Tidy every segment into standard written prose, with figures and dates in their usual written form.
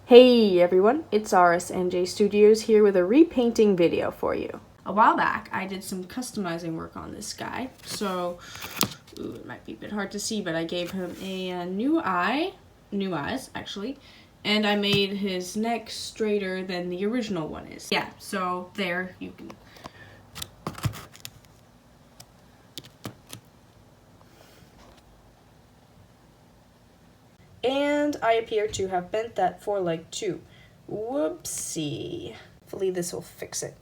Hey everyone, it's RSNJ Studios here with a repainting video for you. A while back, I did some customizing work on this guy, so it might be a bit hard to see, but I gave him a new eyes actually, and I made his neck straighter than the original one is. Yeah, so there you can. And I appear to have bent that foreleg too. Whoopsie. Hopefully this will fix it.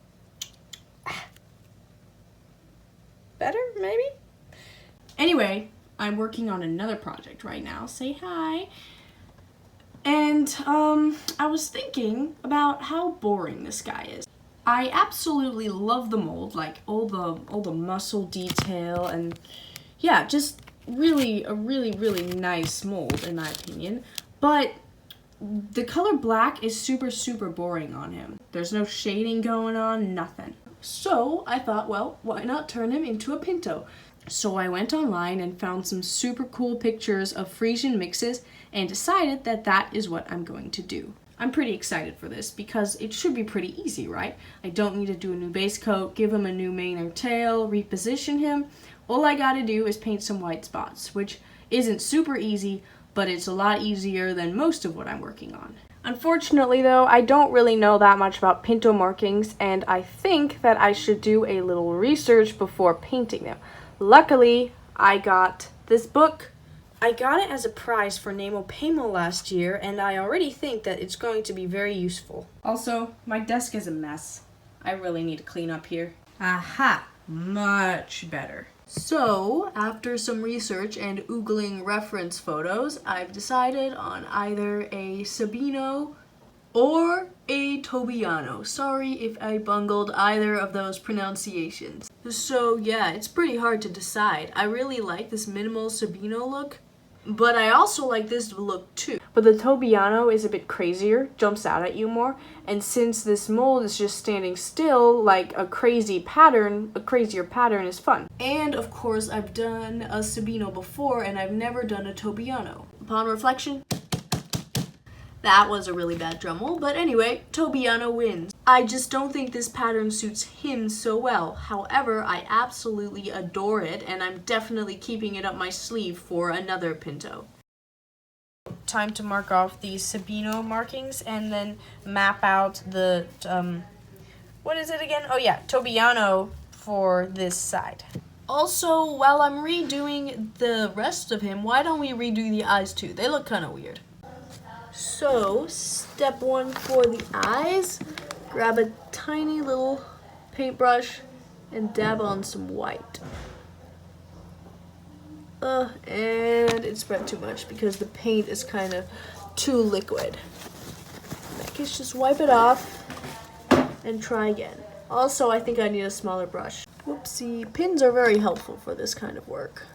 Better, maybe? Anyway, I'm working on another project right now. Say hi. And I was thinking about how boring this guy is. I absolutely love the mold, like all the muscle detail, and yeah, just really a really nice mold in my opinion. But the color black is super boring on him. There's no shading going on, nothing. So I thought, well, why not turn him into a Pinto? So I went online and found some super cool pictures of Frisian mixes and decided that that is what I'm going to do. I'm pretty excited for this because it should be pretty easy, right? I don't need to do a new base coat, give him a new mane or tail, reposition him. All I gotta do is paint some white spots, which isn't super easy, but it's a lot easier than most of what I'm working on. Unfortunately though, I don't really know that much about Pinto markings, and I think that I should do a little research before painting them. Luckily, I got this book. I got it as a prize for Nemo Paymo last year, and I already think that it's going to be very useful. Also, my desk is a mess. I really need to clean up here. Aha! Much better. So, after some research and oogling reference photos, I've decided on either a Sabino or a Tobiano. Sorry if I bungled either of those pronunciations. So yeah, it's pretty hard to decide. I really like this minimal Sabino look, but I also like this look too. But the Tobiano is a bit crazier, jumps out at you more, and since this mold is just standing still, like a crazier pattern is fun. And of course, I've done a Sabino before, and I've never done a Tobiano. Upon reflection, that was a really bad drum roll, but anyway, Tobiano wins. I just don't think this pattern suits him so well. However, I absolutely adore it, and I'm definitely keeping it up my sleeve for another Pinto. Time to mark off these Sabino markings and then map out the, what is it again? Oh yeah, Tobiano for this side. Also, while I'm redoing the rest of him, why don't we redo the eyes too? They look kind of weird. So, step one for the eyes, grab a tiny little paintbrush and dab on some white. And it spread too much because the paint is kind of too liquid. In that case, just wipe it off and try again. Also, I think I need a smaller brush. Whoopsie, pins are very helpful for this kind of work.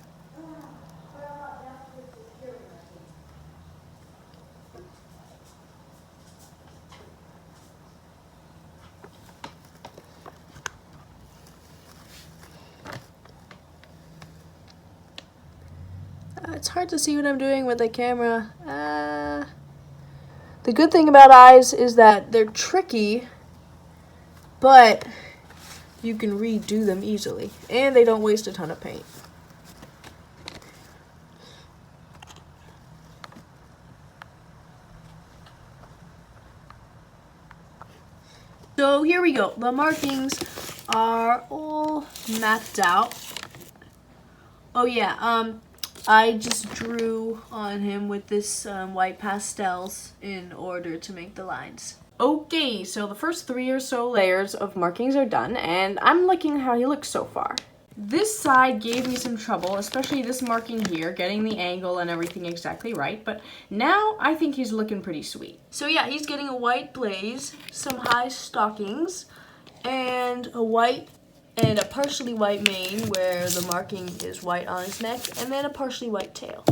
It's hard to see what I'm doing with the camera. The good thing about eyes is that they're tricky, but you can redo them easily, and they don't waste a ton of paint. So here we go. The markings are all mapped out. Oh yeah, I just drew on him with this white pastels in order to make the lines. Okay, so the first 3 or so layers of markings are done, and I'm liking how he looks so far. This side gave me some trouble, especially this marking here, getting the angle and everything exactly right, but now I think he's looking pretty sweet. So yeah, he's getting a white blaze, some high stockings, and a white and a partially white mane where the marking is white on his neck, and then a partially white tail.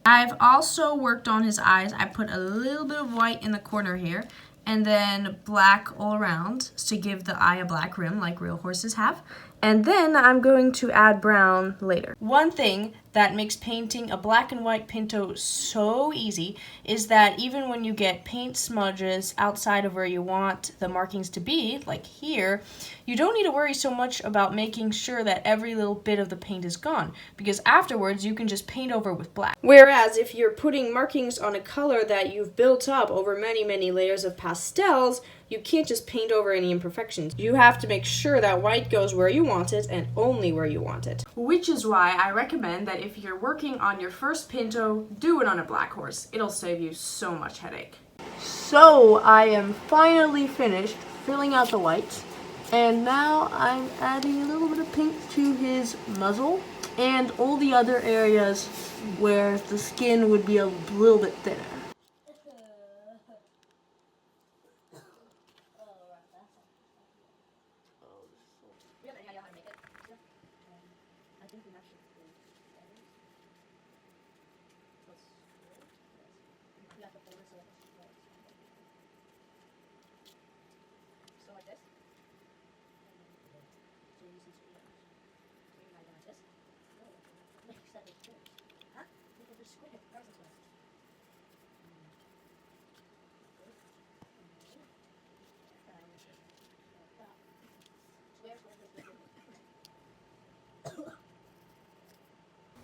I've also worked on his eyes. I put a little bit of white in the corner here, and then black all around to give the eye a black rim like real horses have. And then I'm going to add brown later. One thing that makes painting a black and white Pinto so easy is that even when you get paint smudges outside of where you want the markings to be, like here, you don't need to worry so much about making sure that every little bit of the paint is gone, because afterwards you can just paint over with black. Whereas if you're putting markings on a color that you've built up over many, many layers of pastels, you can't just paint over any imperfections. You have to make sure that white goes where you want it and only where you want it. Which is why I recommend that if you're working on your first Pinto, do it on a black horse. It'll save you so much headache. So I am finally finished filling out the whites, and now I'm adding a little bit of pink to his muzzle and all the other areas where the skin would be a little bit thinner.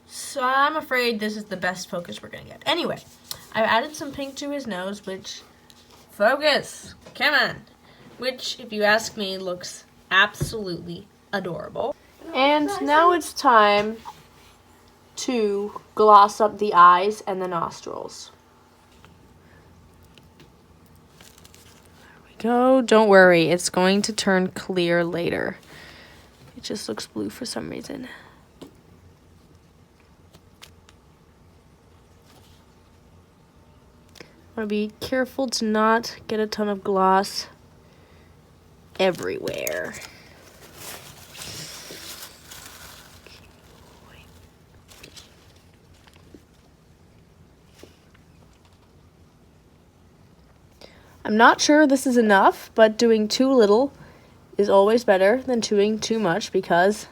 So I'm afraid this is the best focus we're gonna get. Anyway, I've added some pink to his nose, which, focus, come on, which, if you ask me, looks absolutely adorable. And now it's time to gloss up the eyes and the nostrils. There we go. Don't worry, it's going to turn clear later. It just looks blue for some reason. I want to be careful to not get a ton of gloss everywhere. I'm not sure this is enough, but doing too little is always better than doing too much, because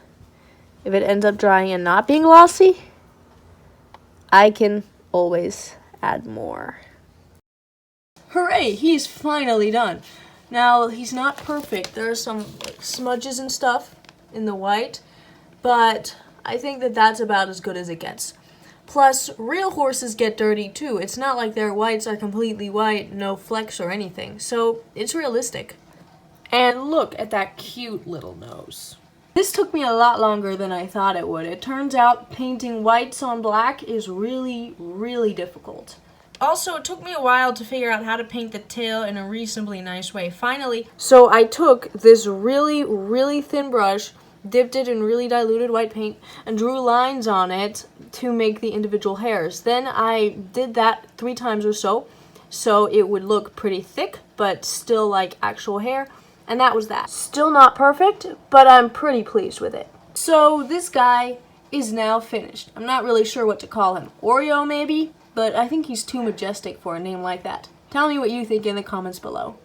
if it ends up drying and not being glossy, I can always add more. Hooray, he's finally done. Now, he's not perfect. There are some smudges and stuff in the white, but I think that that's about as good as it gets. Plus, real horses get dirty too. It's not like their whites are completely white, no flecks or anything, so it's realistic. And look at that cute little nose. This took me a lot longer than I thought it would. It turns out painting whites on black is really, really difficult. Also, it took me a while to figure out how to paint the tail in a reasonably nice way, finally. So I took this really, really thin brush, dipped it in really diluted white paint, and drew lines on it to make the individual hairs. Then I did that 3 times or so it would look pretty thick, but still like actual hair, and that was that. Still not perfect, but I'm pretty pleased with it. So this guy is now finished. I'm not really sure what to call him. Oreo maybe? But I think he's too majestic for a name like that. Tell me what you think in the comments below.